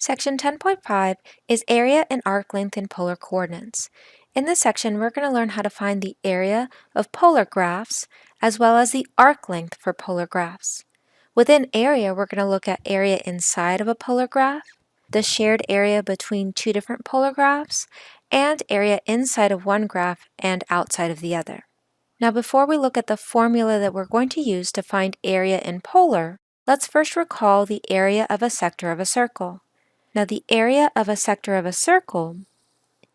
Section 10.5 is area and arc length in polar coordinates. In this section, we're going to learn how to find the area of polar graphs as well as the arc length for polar graphs. Within area, we're going to look at area inside of a polar graph, the shared area between two different polar graphs, and area inside of one graph and outside of the other. Now, before we look at the formula that we're going to use to find area in polar, let's first recall the area of a sector of a circle. Now, the area of a sector of a circle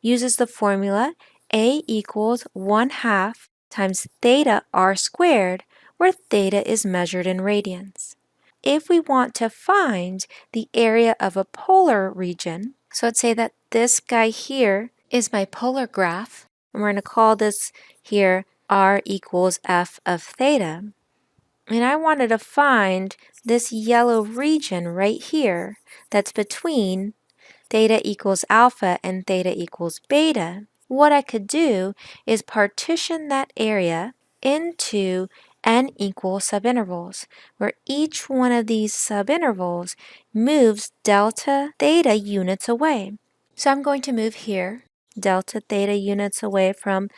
uses the formula A equals 1/2 times theta r squared, where theta is measured in radians. If we want to find the area of a polar region, so let's say that this guy here is my polar graph, and we're going to call this here r equals f of theta. And I wanted to find this yellow region right here that's between theta equals alpha and theta equals beta. What I could do is partition that area into n equal subintervals, where each one of these subintervals moves delta theta units away. So I'm going to move here delta theta units away from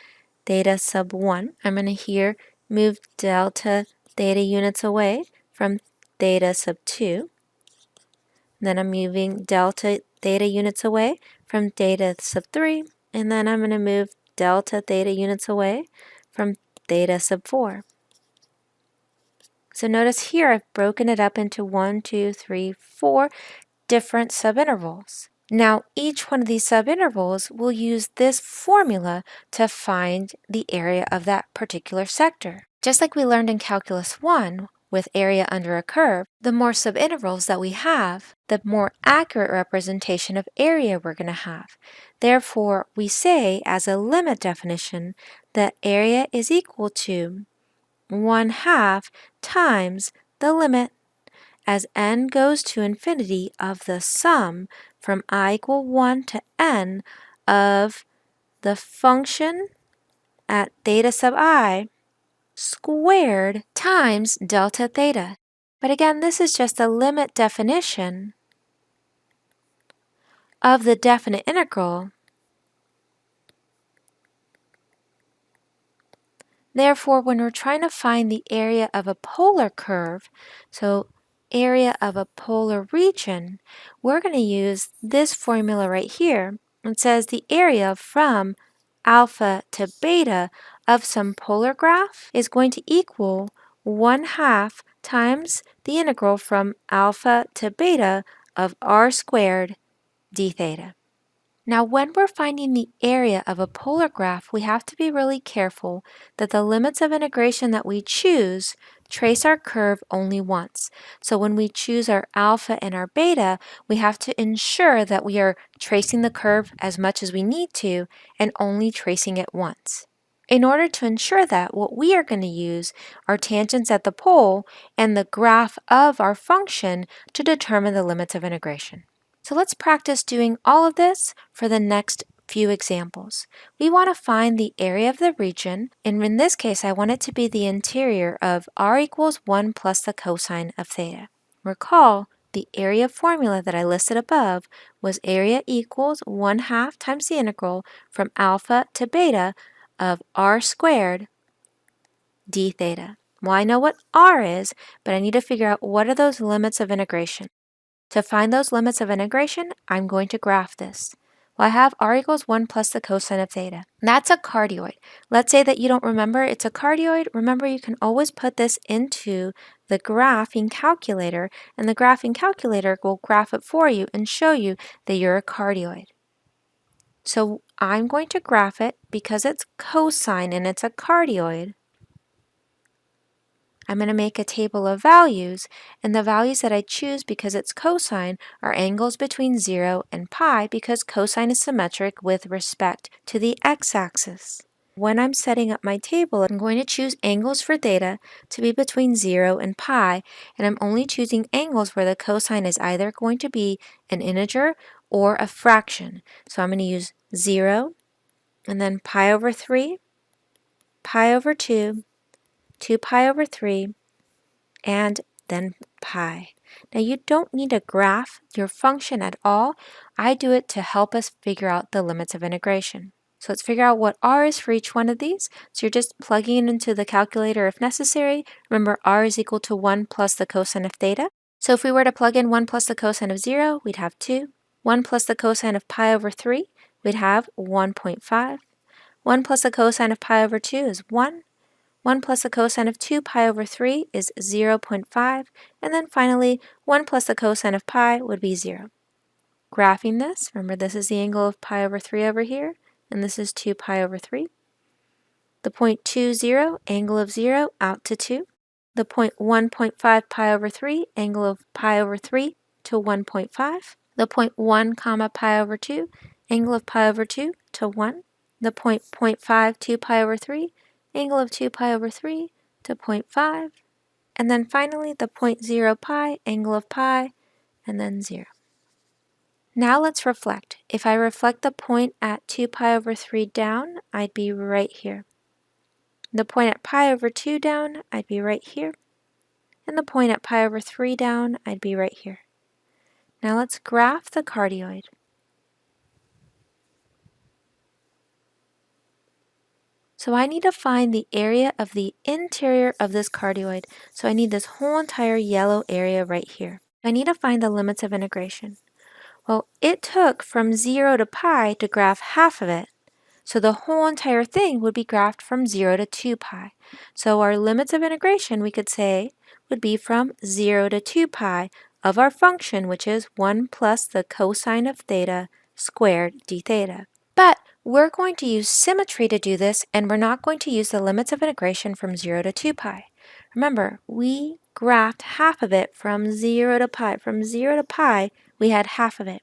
theta sub 1. I'm going to here move delta theta units away from theta sub 2. Then I'm moving delta theta units away from theta sub 3. And then I'm going to move delta theta units away from theta sub 4. So notice here I've broken it up into 1, 2, 3, 4 different subintervals. Now each one of these subintervals will use this formula to find the area of that particular sector. Just like we learned in Calculus 1 with area under a curve, the more subintervals that we have, the more accurate representation of area we're going to have. Therefore, we say as a limit definition that area is equal to 1/2 times the limit as n goes to infinity of the sum from I equal 1 to n of the function at theta sub I squared times delta theta. But again, this is just a limit definition of the definite integral. Therefore, when we're trying to find the area of a polar curve, so area of a polar region, we're going to use this formula right here. It says the area from alpha to beta of some polar graph is going to equal 1/2 times the integral from alpha to beta of r squared d theta. Now, when we're finding the area of a polar graph, we have to be really careful that the limits of integration that we choose trace our curve only once. So when we choose our alpha and our beta, we have to ensure that we are tracing the curve as much as we need to and only tracing it once. In order to ensure that, what we are going to use are tangents at the pole and the graph of our function to determine the limits of integration. So let's practice doing all of this for the next few examples. We want to find the area of the region, and in this case I want it to be the interior of r equals 1 plus the cosine of theta. Recall, the area formula that I listed above was area equals 1/2 times the integral from alpha to beta of r squared d theta. Well, I know what r is, but I need to figure out what are those limits of integration. To find those limits of integration, I'm going to graph this. Well, I have r equals 1 plus the cosine of theta. That's a cardioid. Let's say that you don't remember it's a cardioid. Remember, you can always put this into the graphing calculator, and the graphing calculator will graph it for you and show you that you're a cardioid. So I'm going to graph it because it's cosine and it's a cardioid. I'm going to make a table of values, and the values that I choose because it's cosine are angles between 0 and pi because cosine is symmetric with respect to the x-axis. When I'm setting up my table, I'm going to choose angles for theta to be between 0 and pi, and I'm only choosing angles where the cosine is either going to be an integer or a fraction. So I'm going to use 0, and then pi over 3, pi over 2, 2 pi over 3, and then pi. Now you don't need to graph your function at all. I do it to help us figure out the limits of integration. So let's figure out what r is for each one of these. So you're just plugging it into the calculator if necessary. Remember, r is equal to 1 plus the cosine of theta. So if we were to plug in 1 plus the cosine of 0, we'd have 2. 1 plus the cosine of pi over 3, we'd have 1.5. 1 plus the cosine of pi over 2 is 1. 1 plus the cosine of 2 pi over 3 is 0.5. And then finally, 1 plus the cosine of pi would be 0. Graphing this, remember this is the angle of pi over 3 over here, and this is 2 pi over 3. The point 2, 0, angle of 0 out to 2. The point 1.5 pi over 3, angle of pi over 3 to 1.5. The point 1 comma pi over 2, angle of pi over 2 to 1. The point 0.5 2 pi over 3, angle of 2 pi over 3 to 0.5. And then finally the point 0 pi, angle of pi, and then 0. Now let's reflect. If I reflect the point at 2 pi over 3 down, I'd be right here. The point at pi over 2 down, I'd be right here. And the point at pi over 3 down, I'd be right here. Now let's graph the cardioid. So I need to find the area of the interior of this cardioid. So I need this whole entire yellow area right here. I need to find the limits of integration. Well, it took from 0 to pi to graph half of it. So the whole entire thing would be graphed from 0 to 2 pi. So our limits of integration, we could say, would be from 0 to 2 pi of our function, which is 1 plus the cosine of theta squared d theta. But we're going to use symmetry to do this, and we're not going to use the limits of integration from 0 to 2 pi. Remember, we graphed half of it from 0 to pi. From 0 to pi, we had half of it.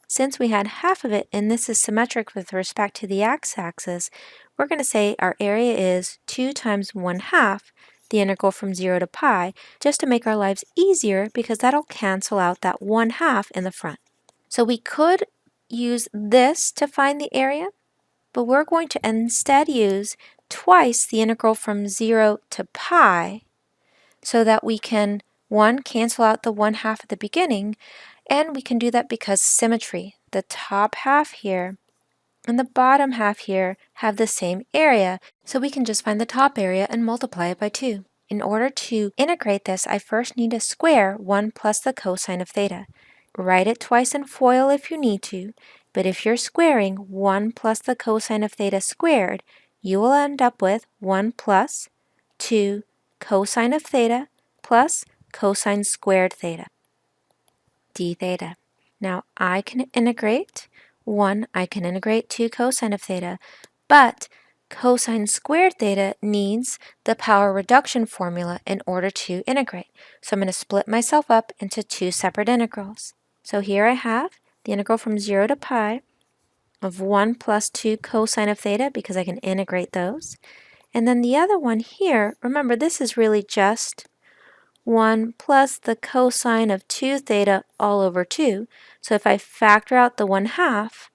Since we had half of it, and this is symmetric with respect to the x-axis, we're going to say our area is 2 times 1/2 the integral from 0 to pi, just to make our lives easier because that'll cancel out that 1/2 in the front. So we could use this to find the area, but we're going to instead use twice the integral from 0 to pi so that we can, one, cancel out the 1/2 at the beginning, and we can do that because symmetry. The top half here and the bottom half here have the same area, so we can just find the top area and multiply it by 2. In order to integrate this, I first need to square 1 plus the cosine of theta. Write it twice in FOIL if you need to, but if you're squaring 1 plus the cosine of theta squared, you will end up with 1 plus 2 cosine of theta plus cosine squared theta, d theta. Now I can integrate 1, I can integrate 2 cosine of theta, but cosine squared theta needs the power reduction formula in order to integrate. So I'm going to split myself up into 2 separate integrals. So here I have the integral from 0 to pi of 1 plus 2 cosine of theta because I can integrate those. And then the other one here, remember this is really just 1 plus the cosine of 2 theta all over 2. So if I factor out the 1/2,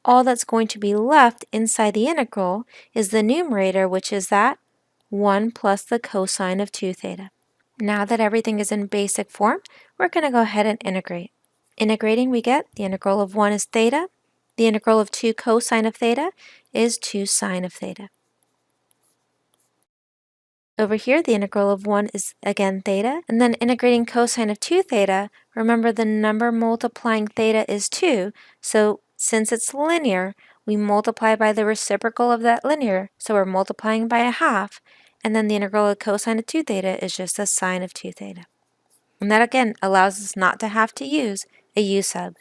all that's going to be left inside the integral is the numerator, which is that 1 plus the cosine of 2 theta. Now that everything is in basic form, we're going to go ahead and integrate. Integrating, we get the integral of 1 is theta. The integral of 2 cosine of theta is 2 sine of theta. Over here, the integral of 1 is again theta, and then integrating cosine of 2 theta, remember the number multiplying theta is 2, so since it's linear, we multiply by the reciprocal of that linear, so we're multiplying by 1/2, and then the integral of cosine of 2 theta is just a sine of 2 theta. And that again allows us not to have to use a u sub.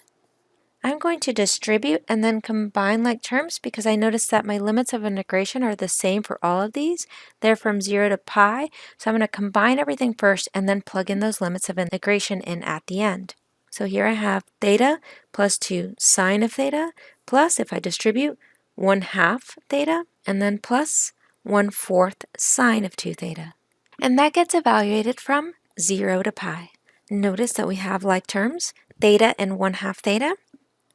I'm going to distribute and then combine like terms because I noticed that my limits of integration are the same for all of these. They're from 0 to pi, so I'm going to combine everything first and then plug in those limits of integration in at the end. So here I have theta plus 2 sine of theta plus, if I distribute, 1/2 theta and then plus 1/4 sine of 2 theta. And that gets evaluated from 0 to pi. Notice that we have like terms, theta and 1/2 theta.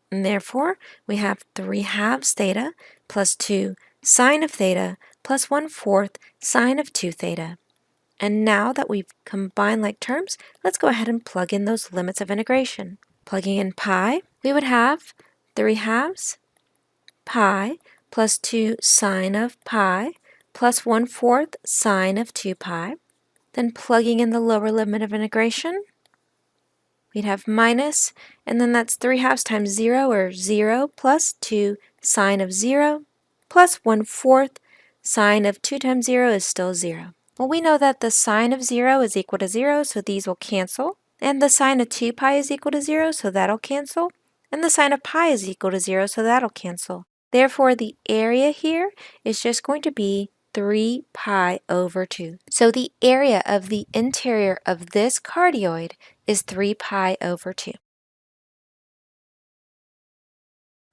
And therefore, we have 3/2 theta plus 2 sine of theta plus 1/4 sine of 2 theta. And now that we've combined like terms, let's go ahead and plug in those limits of integration. Plugging in pi, we would have 3/2 pi plus 2 sine of pi plus 1/4 sine of 2 pi. Then plugging in the lower limit of integration, we'd have minus, and then that's 3/2 times 0, or 0, plus 2 sine of 0, plus 1/4 sine of 2 times 0 is still 0. Well, we know that the sine of 0 is equal to 0, so these will cancel. And the sine of 2 pi is equal to 0, so that'll cancel. And the sine of pi is equal to 0, so that'll cancel. Therefore, the area here is just going to be 3 pi over 2. So the area of the interior of this cardioid is 3 pi over 2.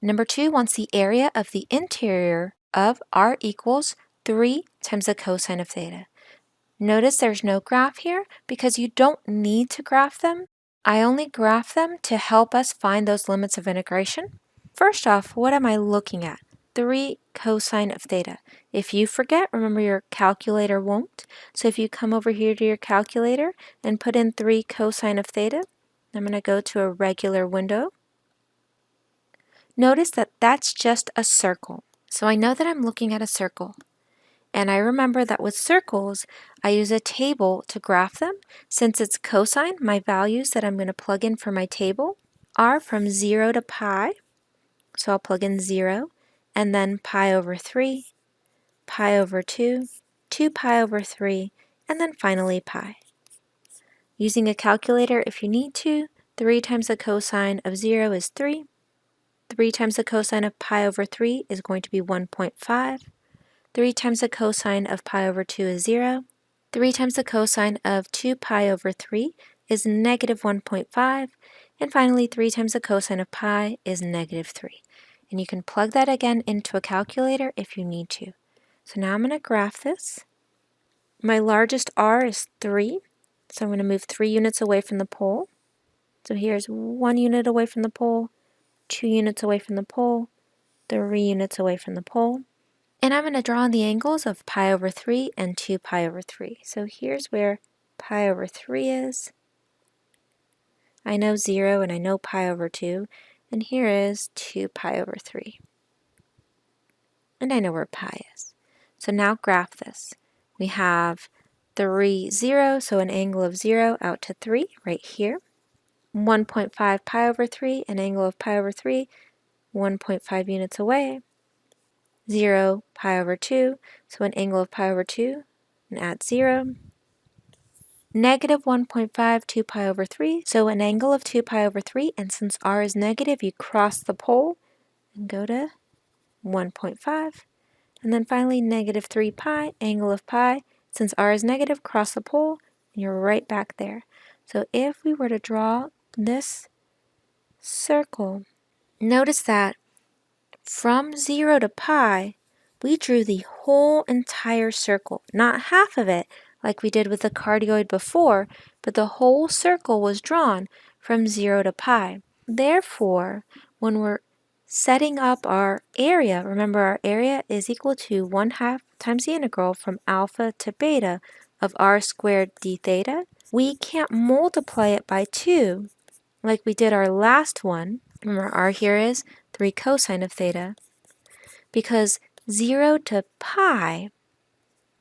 Number 2 wants the area of the interior of r equals 3 times the cosine of theta. Notice there's no graph here because you don't need to graph them. I only graph them to help us find those limits of integration. First off, what am I looking at? 3 cosine of theta. If you forget, remember your calculator won't. So if you come over here to your calculator and put in 3 cosine of theta, I'm going to go to a regular window. Notice that that's just a circle. So I know that I'm looking at a circle. And I remember that with circles, I use a table to graph them. Since it's cosine, my values that I'm going to plug in for my table are from 0 to pi. So I'll plug in 0, and then pi over 3, pi over 2, 2 pi over 3, and then finally pi. Using a calculator if you need to, 3 times the cosine of 0 is 3. 3 times the cosine of pi over 3 is going to be 1.5. 3 times the cosine of pi over 2 is 0. 3 times the cosine of 2 pi over 3 is negative 1.5. And finally, 3 times the cosine of pi is negative 3. And you can plug that again into a calculator if you need to. So now I'm going to graph this. My largest r is 3. So I'm going to move 3 units away from the pole. So here's 1 unit away from the pole, 2 units away from the pole, 3 units away from the pole. And I'm going to draw in the angles of pi over 3 and 2 pi over 3. So here's where pi over 3 is. I know 0 and I know pi over 2. And here is 2 pi over 3. And I know where pi is. So now graph this. We have 3, 0, so an angle of 0 out to 3 right here. 1.5 pi over 3, an angle of pi over 3, 1.5 units away. 0 pi over 2, so an angle of pi over 2, and add 0. Negative 1.5, 2 pi over 3, so an angle of 2 pi over 3, and since r is negative, you cross the pole and go to 1.5. And then finally, negative 3 pi, angle of pi, since r is negative, cross the pole, and you're right back there. So if we were to draw this circle, notice that from 0 to pi, we drew the whole entire circle, not half of it like we did with the cardioid before, but the whole circle was drawn from 0 to pi. Therefore, when we're setting up our area, remember our area is equal to 1/2 times the integral from alpha to beta of r squared d theta. We can't multiply it by 2 like we did our last one. Remember, r here is 3 cosine of theta, because 0 to pi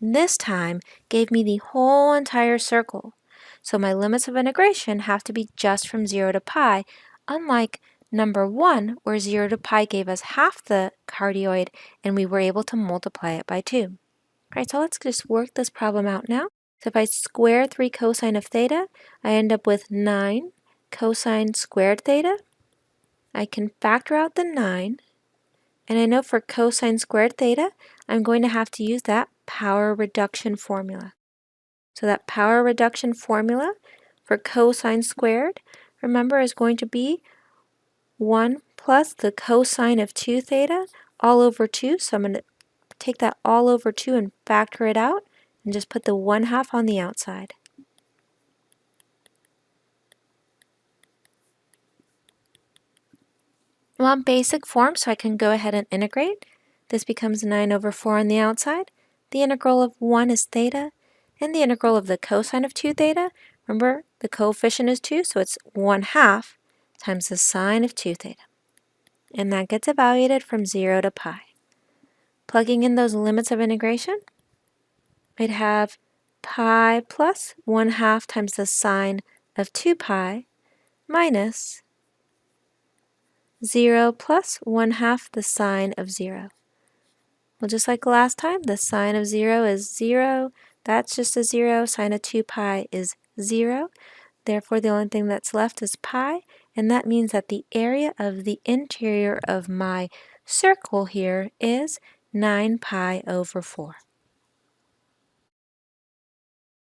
this time gave me the whole entire circle. So my limits of integration have to be just from 0 to pi, unlike number 1, where 0 to pi gave us half the cardioid and we were able to multiply it by 2. All right, so let's just work this problem out now. So if I square 3 cosine of theta, I end up with 9 cosine squared theta. I can factor out the 9, and I know for cosine squared theta, I'm going to have to use that power reduction formula. So that power reduction formula for cosine squared, remember, is going to be 1 plus the cosine of 2 theta all over 2. So I'm going to take that all over 2 and factor it out, and just put the 1/2 on the outside. I want basic form, so I can go ahead and integrate. This becomes 9 over 4 on the outside. The integral of 1 is theta, And the integral of the cosine of 2 theta, remember the coefficient is 2, so it's 1/2 times the sine of 2 theta. And that gets evaluated from 0 to pi. Plugging in those limits of integration, we'd have pi plus 1/2 times the sine of 2 pi minus 0 plus 1/2 the sine of 0. Well, just like last time, the sine of 0 is 0. That's just a 0. Sine of 2 pi is 0. Therefore, the only thing that's left is pi, and that means that the area of the interior of my circle here is 9 pi over 4.